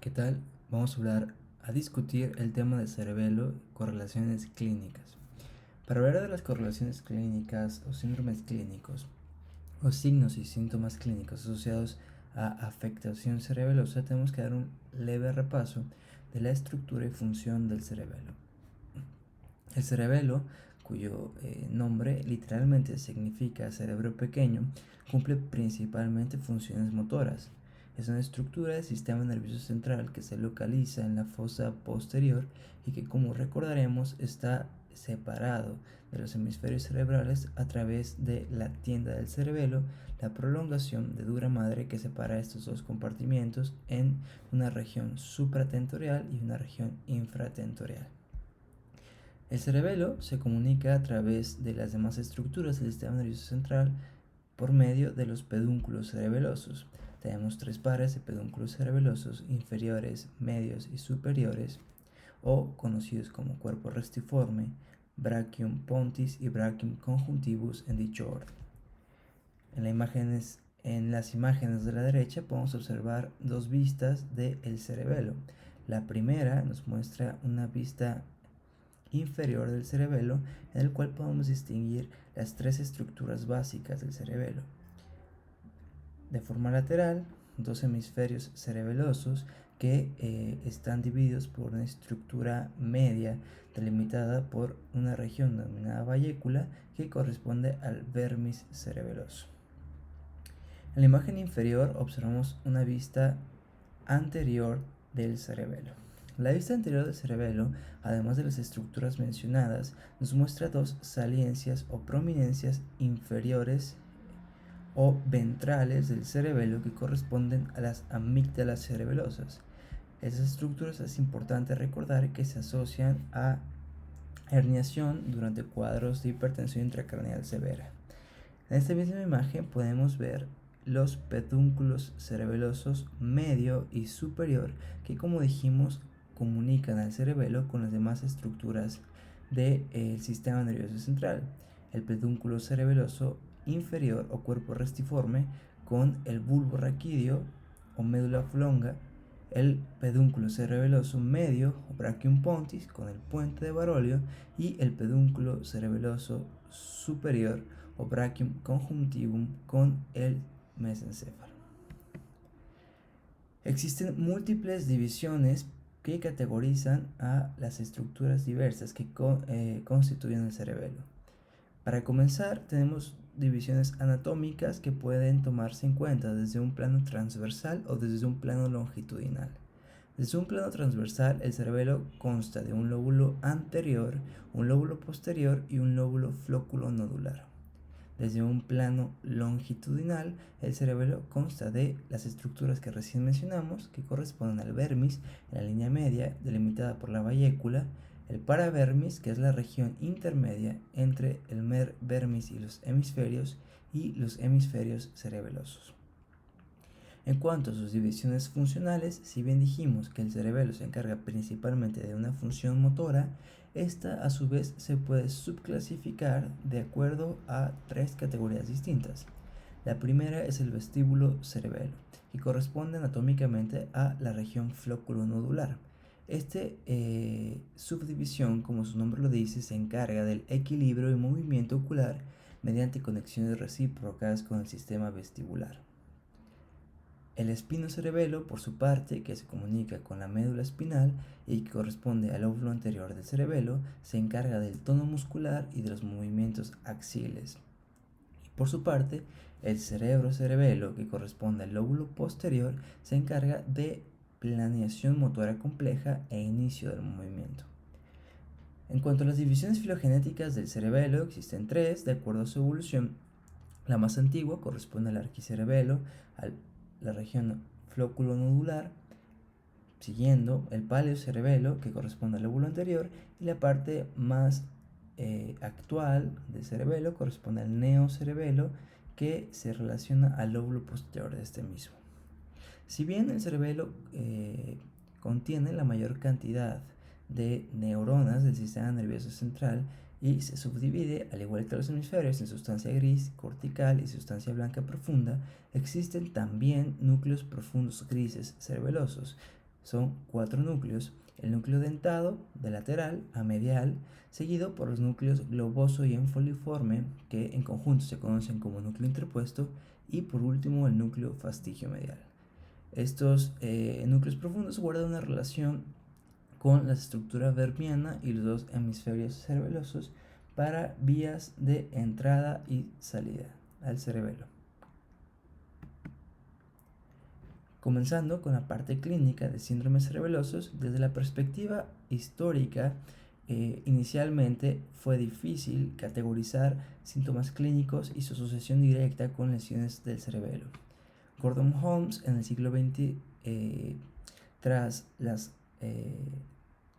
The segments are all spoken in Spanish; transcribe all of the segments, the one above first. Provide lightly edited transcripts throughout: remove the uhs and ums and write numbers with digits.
¿Qué tal? Vamos a discutir el tema del cerebelo, correlaciones clínicas. Para hablar de las correlaciones clínicas o síndromes clínicos o signos y síntomas clínicos asociados a afectación cerebelosa, tenemos que dar un leve repaso de la estructura y función del cerebelo. El cerebelo, cuyo nombre literalmente significa cerebro pequeño, cumple principalmente funciones motoras. Es una estructura del sistema nervioso central que se localiza en la fosa posterior y que, como recordaremos, está separado de los hemisferios cerebrales a través de la tienda del cerebelo, la prolongación de dura madre que separa estos dos compartimientos en una región supratentorial y una región infratentorial. El cerebelo se comunica a través de las demás estructuras del sistema nervioso central por medio de los pedúnculos cerebelosos. Tenemos tres pares de pedúnculos cerebelosos inferiores, medios y superiores, o conocidos como cuerpo restiforme, brachium pontis y brachium conjunctivus en dicho orden. En las imágenes de la derecha podemos observar dos vistas del cerebelo. La primera nos muestra una vista inferior del cerebelo, en el cual podemos distinguir las tres estructuras básicas del cerebelo. De forma lateral, dos hemisferios cerebelosos que están divididos por una estructura media delimitada por una región denominada vallécula que corresponde al vermis cerebeloso. En la imagen inferior observamos una vista anterior del cerebelo. La vista anterior del cerebelo, además de las estructuras mencionadas, nos muestra dos saliencias o prominencias inferiores o ventrales del cerebelo que corresponden a las amígdalas cerebelosas. Esas estructuras es importante recordar que se asocian a herniación durante cuadros de hipertensión intracraneal severa. En esta misma imagen podemos ver los pedúnculos cerebelosos medio y superior que, como dijimos, comunican al cerebelo con las demás estructuras del sistema nervioso central. El pedúnculo cerebeloso inferior o cuerpo restiforme con el bulbo raquídeo o médula oblonga, el pedúnculo cerebeloso medio o brachium pontis con el puente de Barolio y el pedúnculo cerebeloso superior o brachium conjunctivum con el mesencéfalo. Existen múltiples divisiones que categorizan a las estructuras diversas que constituyen el cerebelo. Para comenzar, tenemos divisiones anatómicas que pueden tomarse en cuenta desde un plano transversal o desde un plano longitudinal. Desde un plano transversal, el cerebelo consta de un lóbulo anterior, un lóbulo posterior y un lóbulo flóculo-nodular. Desde un plano longitudinal, el cerebelo consta de las estructuras que recién mencionamos, que corresponden al vermis en la línea media, delimitada por la vallécula, el paravermis, que es la región intermedia entre el vermis y los hemisferios cerebelosos. En cuanto a sus divisiones funcionales, si bien dijimos que el cerebelo se encarga principalmente de una función motora, esta a su vez se puede subclasificar de acuerdo a tres categorías distintas. La primera es el vestíbulo cerebelo, que corresponde anatómicamente a la región flóculo-nodular. Subdivisión, como su nombre lo dice, se encarga del equilibrio y movimiento ocular mediante conexiones recíprocas con el sistema vestibular. El espinocerebelo, por su parte, que se comunica con la médula espinal y que corresponde al lóbulo anterior del cerebelo, se encarga del tono muscular y de los movimientos axiles. Y por su parte, el cerebro-cerebelo, que corresponde al lóbulo posterior, se encarga de planeación motora compleja e inicio del movimiento. En cuanto a las divisiones filogenéticas del cerebelo, existen tres de acuerdo a su evolución. La más antigua corresponde al arquicerebelo, a la región flóculo-nodular, siguiendo el paleocerebelo, que corresponde al lóbulo anterior, y la parte más actual del cerebelo corresponde al neocerebelo, que se relaciona al lóbulo posterior de este mismo. Si bien el cerebelo contiene la mayor cantidad de neuronas del sistema nervioso central y se subdivide, al igual que los hemisferios, en sustancia gris cortical y sustancia blanca profunda, existen también núcleos profundos grises cerebelosos, Son 4 núcleos: el núcleo dentado de lateral a medial, seguido por los núcleos globoso y enfoliforme, que en conjunto se conocen como núcleo interpuesto, y por último el núcleo fastigio medial. Estos núcleos profundos guardan una relación con la estructura vermiana y los dos hemisferios cerebelosos para vías de entrada y salida al cerebelo. Comenzando con la parte clínica de síndromes cerebelosos, desde la perspectiva histórica, inicialmente fue difícil categorizar síntomas clínicos y su asociación directa con lesiones del cerebelo. Gordon Holmes, en el siglo XX, tras las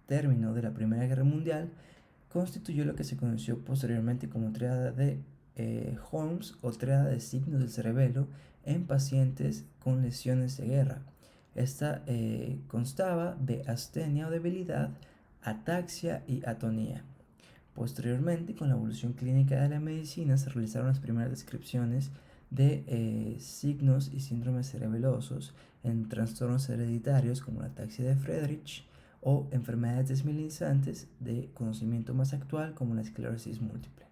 término de la Primera Guerra Mundial, constituyó lo que se conoció posteriormente como tríada de Holmes o tríada de signos del cerebelo en pacientes con lesiones de guerra. Esta constaba de astenia o debilidad, ataxia y atonía. Posteriormente, con la evolución clínica de la medicina, se realizaron las primeras descripciones de signos y síndromes cerebelosos en trastornos hereditarios como la ataxia de Friedreich o enfermedades desmielinizantes de conocimiento más actual como la esclerosis múltiple.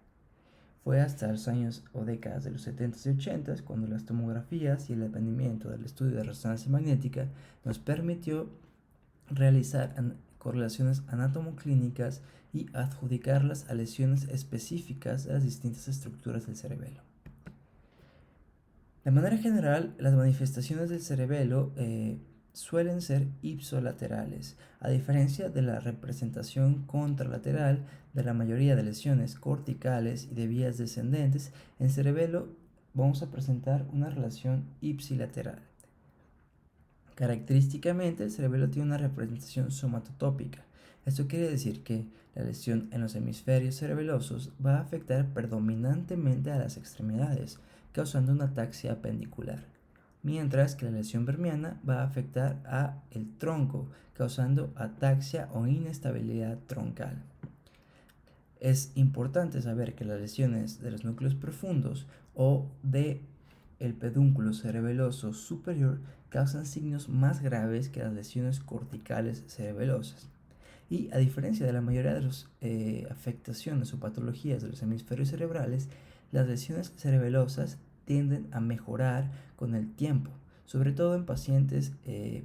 Fue hasta los años o décadas de los 70s y 80s cuando las tomografías y el advenimiento del estudio de resonancia magnética nos permitió realizar correlaciones anatomoclínicas y adjudicarlas a lesiones específicas de las distintas estructuras del cerebelo. De manera general, las manifestaciones del cerebelo suelen ser ipsolaterales, a diferencia de la representación contralateral de la mayoría de lesiones corticales y de vías descendentes. En cerebelo vamos a presentar una relación ipsilateral. Característicamente, el cerebelo tiene una representación somatotópica. Esto quiere decir que la lesión en los hemisferios cerebelosos va a afectar predominantemente a las extremidades, causando una ataxia apendicular, mientras que la lesión vermiana va a afectar a el tronco, causando ataxia o inestabilidad troncal. Es importante saber que las lesiones de los núcleos profundos o de el pedúnculo cerebeloso superior causan signos más graves que las lesiones corticales cerebelosas. Y a diferencia de la mayoría de las afectaciones o patologías de los hemisferios cerebrales, las lesiones cerebelosas tienden a mejorar con el tiempo, sobre todo en pacientes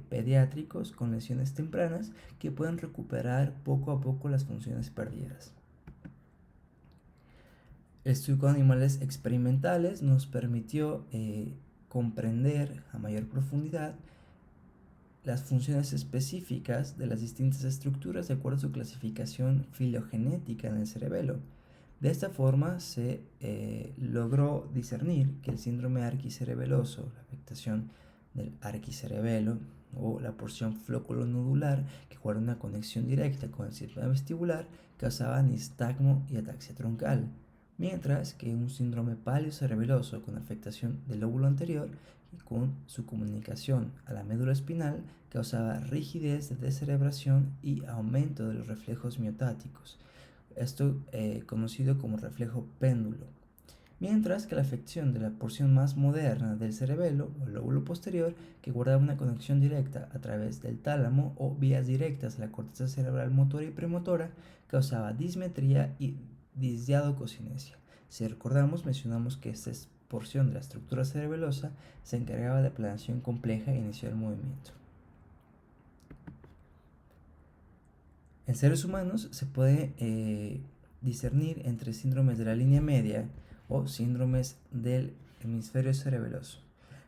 pediátricos con lesiones tempranas que pueden recuperar poco a poco las funciones perdidas. El estudio con animales experimentales nos permitió comprender a mayor profundidad las funciones específicas de las distintas estructuras de acuerdo a su clasificación filogenética en el cerebelo. De esta forma se logró discernir que el síndrome arquicerebeloso, la afectación del arquicerebelo o la porción flóculo-nodular que guarda una conexión directa con el sistema vestibular, causaba nistagmo y ataxia troncal, mientras que un síndrome paliocerebeloso con afectación del lóbulo anterior y con su comunicación a la médula espinal causaba rigidez de descerebración y aumento de los reflejos miotáticos, esto conocido como reflejo péndulo, mientras que la afección de la porción más moderna del cerebelo o lóbulo posterior, que guardaba una conexión directa a través del tálamo o vías directas a la corteza cerebral motora y premotora, causaba dismetría y disdiadococinesia. Si recordamos, mencionamos que esta porción de la estructura cerebelosa se encargaba de la planeación compleja e inició el movimiento. En seres humanos se puede discernir entre síndromes de la línea media o síndromes del hemisferio cerebeloso.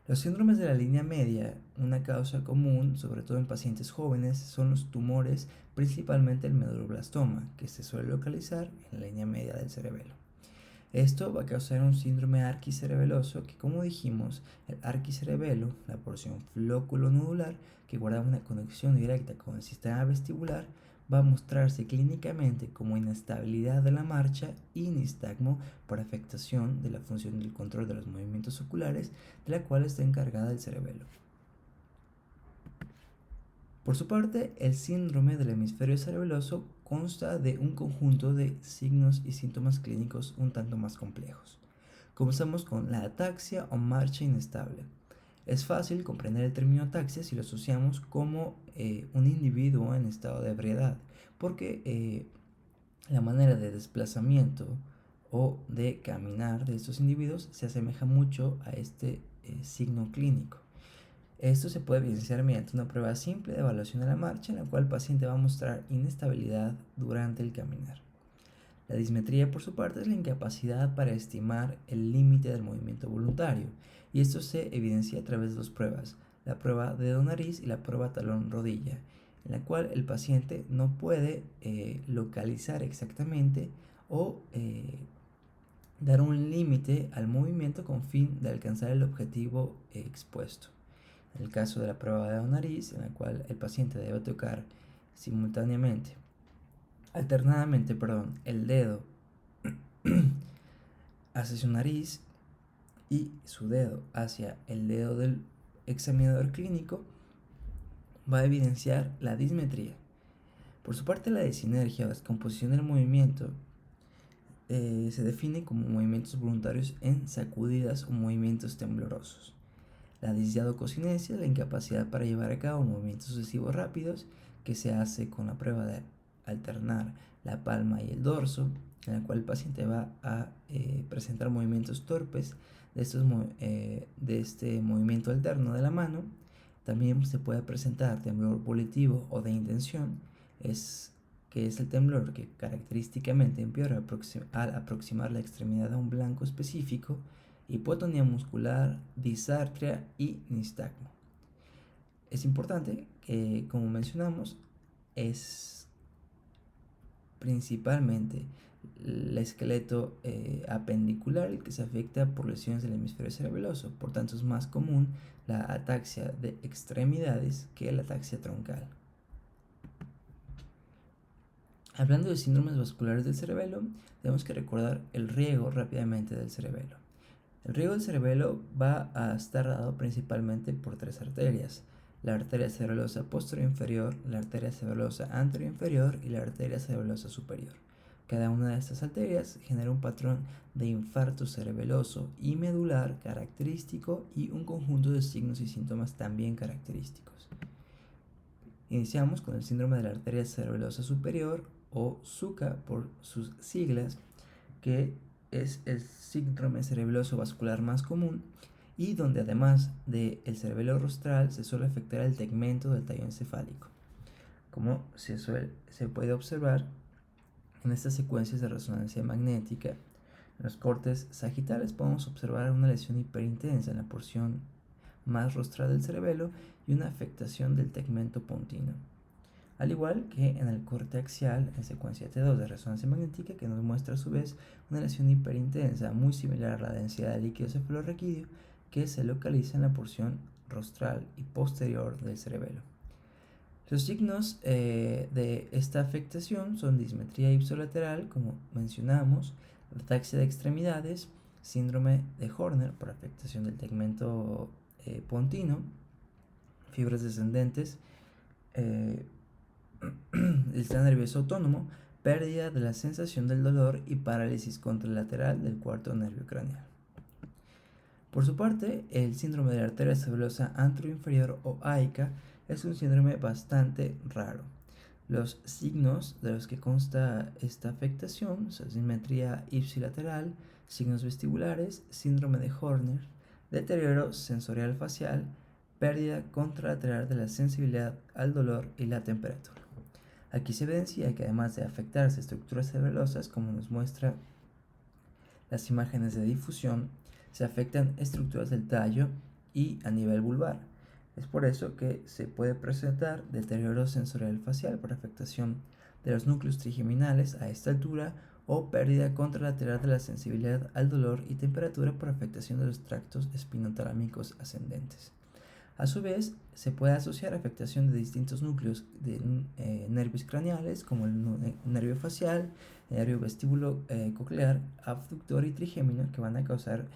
Los síndromes de la línea media, una causa común, sobre todo en pacientes jóvenes, son los tumores, principalmente el medulloblastoma, que se suele localizar en la línea media del cerebelo. Esto va a causar un síndrome arquicerebeloso que, como dijimos, el arquicerebelo, la porción flóculo-nodular, que guarda una conexión directa con el sistema vestibular, va a mostrarse clínicamente como inestabilidad de la marcha y nistagmo por afectación de la función del control de los movimientos oculares, de la cual está encargada el cerebelo. Por su parte, el síndrome del hemisferio cerebeloso consta de un conjunto de signos y síntomas clínicos un tanto más complejos. Comenzamos con la ataxia o marcha inestable. Es fácil comprender el término ataxia si lo asociamos como un individuo en estado de ebriedad, porque la manera de desplazamiento o de caminar de estos individuos se asemeja mucho a este signo clínico. Esto se puede evidenciar mediante una prueba simple de evaluación de la marcha en la cual el paciente va a mostrar inestabilidad durante el caminar. La dismetría, por su parte, es la incapacidad para estimar el límite del movimiento voluntario, y esto se evidencia a través de dos pruebas, la prueba dedo-nariz y la prueba talón-rodilla, en la cual el paciente no puede localizar exactamente o dar un límite al movimiento con fin de alcanzar el objetivo expuesto. En el caso de la prueba de dedo-nariz, en la cual el paciente debe tocar simultáneamente alternadamente, el dedo hacia su nariz y su dedo hacia el dedo del examinador clínico, va a evidenciar la dismetría. Por su parte, la disinergia o descomposición del movimiento se define como movimientos voluntarios en sacudidas o movimientos temblorosos. La disdiadococinesia es la incapacidad para llevar a cabo movimientos sucesivos rápidos, que se hace con la prueba de alternar la palma y el dorso, en la cual el paciente va a presentar movimientos torpes de este movimiento alterno de la mano. También se puede presentar temblor volitivo o de intención, que es el temblor que característicamente empeora al aproximar la extremidad a un blanco específico, hipotonía muscular, disartria y nistagmo. Es importante que, como mencionamos, es principalmente el esqueleto apendicular el que se afecta por lesiones del hemisferio cerebeloso. Por tanto, es más común la ataxia de extremidades que la ataxia troncal. Hablando de síndromes vasculares del cerebelo, tenemos que recordar el riego rápidamente del cerebelo. El riego del cerebelo va a estar dado principalmente por tres arterias: la arteria cerebelosa posterior inferior, la arteria cerebelosa anterior inferior y la arteria cerebelosa superior. Cada una de estas arterias genera un patrón de infarto cerebeloso y medular característico y un conjunto de signos y síntomas también característicos. Iniciamos con el síndrome de la arteria cerebelosa superior, o SUCA por sus siglas, que es el síndrome cerebeloso vascular más común y donde, además del cerebelo rostral, se suele afectar el tegmento del tallo encefálico, como se puede observar en estas secuencias de resonancia magnética. En los cortes sagitales podemos observar una lesión hiperintensa en la porción más rostral del cerebelo y una afectación del tegmento pontino, al igual que en el corte axial en secuencia T2 de resonancia magnética, que nos muestra a su vez una lesión hiperintensa muy similar a la densidad de líquido cefalorraquídeo, que se localiza en la porción rostral y posterior del cerebelo. Los signos de esta afectación son dismetría ipsilateral, como mencionamos, ataxia de extremidades, síndrome de Horner por afectación del tegmento pontino, fibras descendentes, el sistema nervioso autónomo, pérdida de la sensación del dolor y parálisis contralateral del cuarto nervio craneal. Por su parte, el síndrome de la arteria cerebelosa anteroinferior o AICA es un síndrome bastante raro. Los signos de los que consta esta afectación son simetría ipsilateral, signos vestibulares, síndrome de Horner, deterioro sensorial facial, pérdida contralateral de la sensibilidad al dolor y la temperatura. Aquí se evidencia que, además de afectarse estructuras cerebelosas, como nos muestra las imágenes de difusión, se afectan estructuras del tallo y a nivel vulvar. Es por eso que se puede presentar deterioro sensorial facial por afectación de los núcleos trigeminales a esta altura, o pérdida contralateral de la sensibilidad al dolor y temperatura por afectación de los tractos espinotalámicos ascendentes. A su vez, se puede asociar afectación de distintos núcleos de nervios craneales, como el nervio facial, el nervio vestíbulo coclear, abductor y trigémino, que van a causar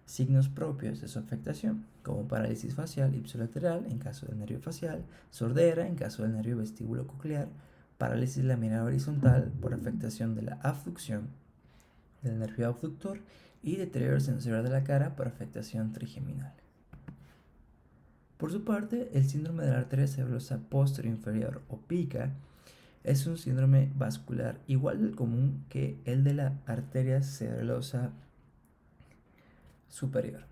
signos propios de su afectación, como parálisis facial ipsilateral en caso del nervio facial, sordera en caso del nervio vestíbulo coclear, parálisis laminar horizontal por afectación de la abducción del nervio abductor y deterioro sensorial de la cara por afectación trigeminal. Por su parte, el síndrome de la arteria cerebrosa posterior inferior o PICA es un síndrome vascular igual de común que el de la arteria cerebrosa superior.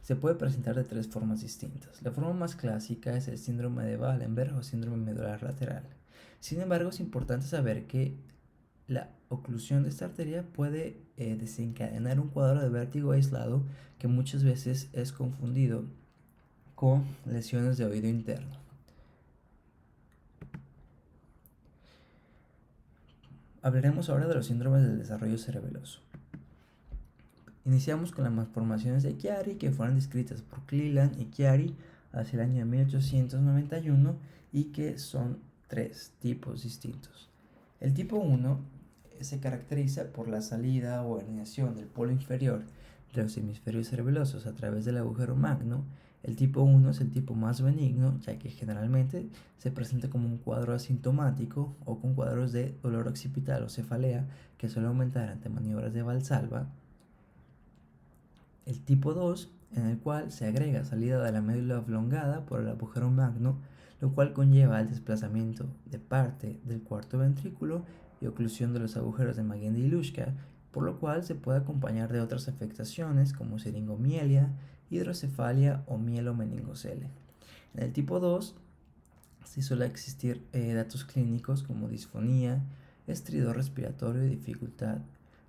Se puede presentar de tres formas distintas. La forma más clásica es el síndrome de Wallenberg o síndrome medular lateral. Sin embargo, es importante saber que la oclusión de esta arteria puede desencadenar un cuadro de vértigo aislado que muchas veces es confundido con lesiones de oído interno. Hablaremos ahora de los síndromes del desarrollo cerebeloso. Iniciamos con las malformaciones de Chiari, que fueron descritas por Cleland y Chiari hacia el año 1891 y que son tres tipos distintos. El tipo 1 se caracteriza por la salida o herniación del polo inferior de los hemisferios cerebelosos a través del agujero magno. El tipo 1 es el tipo más benigno, ya que generalmente se presenta como un cuadro asintomático o con cuadros de dolor occipital o cefalea que suele aumentar ante maniobras de Valsalva. El tipo 2, en el cual se agrega salida de la médula oblongada por el agujero magno, lo cual conlleva el desplazamiento de parte del cuarto ventrículo y oclusión de los agujeros de Magen y Ilushka, por lo cual se puede acompañar de otras afectaciones como siringomielia, hidrocefalia o mielomeningocele. En el tipo 2 sí suele existir datos clínicos como disfonía, estridor respiratorio y dificultad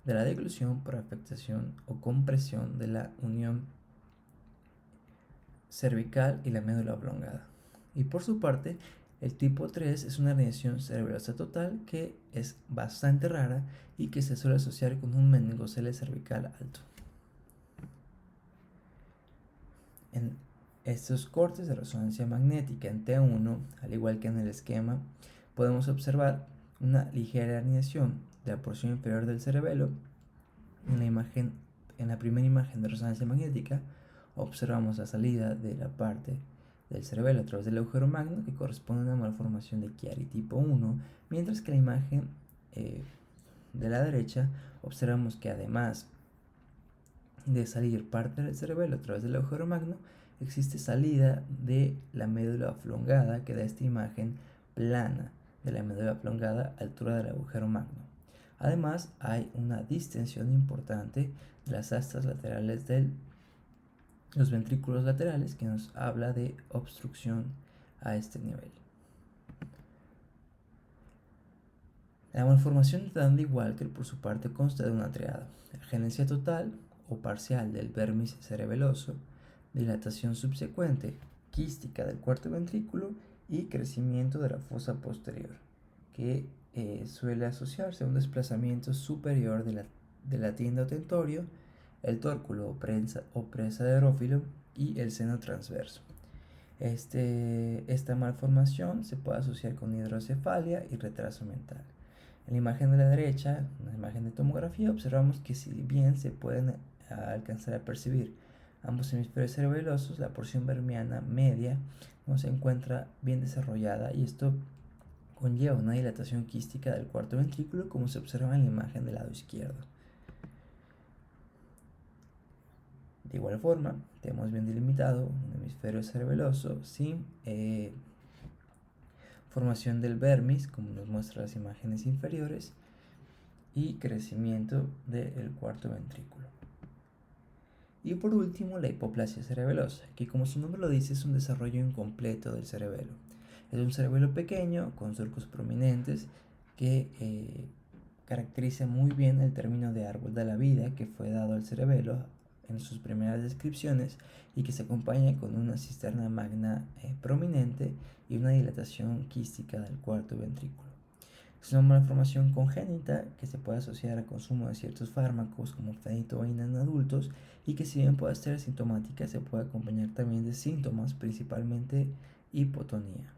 de la deglución por afectación o compresión de la unión cervical y la médula oblongada. Y por su parte, el tipo 3 es una herniación cerebrosa total que es bastante rara y que se suele asociar con un meningocele cervical alto. En estos cortes de resonancia magnética en T1, al igual que en el esquema, podemos observar una ligera herniación de la porción inferior del cerebelo. En la primera imagen de resonancia magnética observamos la salida de la parte del cerebelo a través del agujero magno que corresponde a una malformación de Chiari tipo 1, mientras que la imagen de la derecha observamos que además de salir parte del cerebelo a través del agujero magno, existe salida de la médula oblongada que da esta imagen plana de la médula oblongada a altura del agujero magno. Además, hay una distensión importante de las astas laterales de los ventrículos laterales que nos habla de obstrucción a este nivel. La malformación de Dandy Walker por su parte consta de una triada: agenesia total o parcial del vermis cerebeloso, dilatación subsecuente quística del cuarto ventrículo y crecimiento de la fosa posterior, que suele asociarse a un desplazamiento superior de la tienda o tentorio, el tórculo o prensa de aerófilo y el seno transverso. Esta malformación se puede asociar con hidrocefalia y retraso mental. En la imagen de la derecha, en la imagen de tomografía, observamos que si bien se pueden alcanzar a percibir ambos hemisferios cerebelosos, la porción vermiana media no se encuentra bien desarrollada y esto conlleva una dilatación quística del cuarto ventrículo, como se observa en la imagen del lado izquierdo. De igual forma, tenemos bien delimitado un hemisferio cerebeloso sin formación del vermis, como nos muestran las imágenes inferiores, y crecimiento del cuarto ventrículo. Y por último, la hipoplasia cerebelosa, que como su nombre lo dice es un desarrollo incompleto del cerebelo. Es un cerebelo pequeño con surcos prominentes que caracteriza muy bien el término de árbol de la vida que fue dado al cerebelo en sus primeras descripciones y que se acompaña con una cisterna magna prominente y una dilatación quística del cuarto ventrículo. Es una malformación congénita que se puede asociar al consumo de ciertos fármacos como fenitoína en adultos y que si bien puede ser asintomática se puede acompañar también de síntomas, principalmente hipotonía.